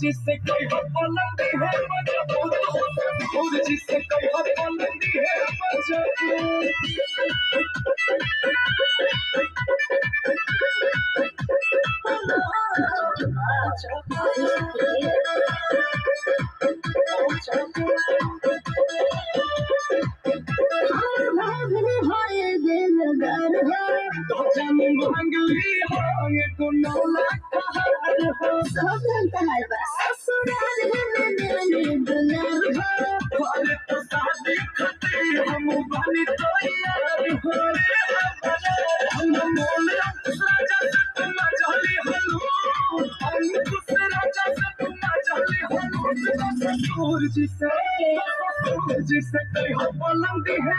जिससे कोई बुलंदी है मजबूत और जिससे कोई बुलंदी है तो जाने मंगली होंगे को नौला अरे तो शादी खातिर हम बनी तो यार हो हम मोल राजा से तुम चली हलू हम खुश राजा से तुम चली हलू ससुर जी से कोई बुलंदी है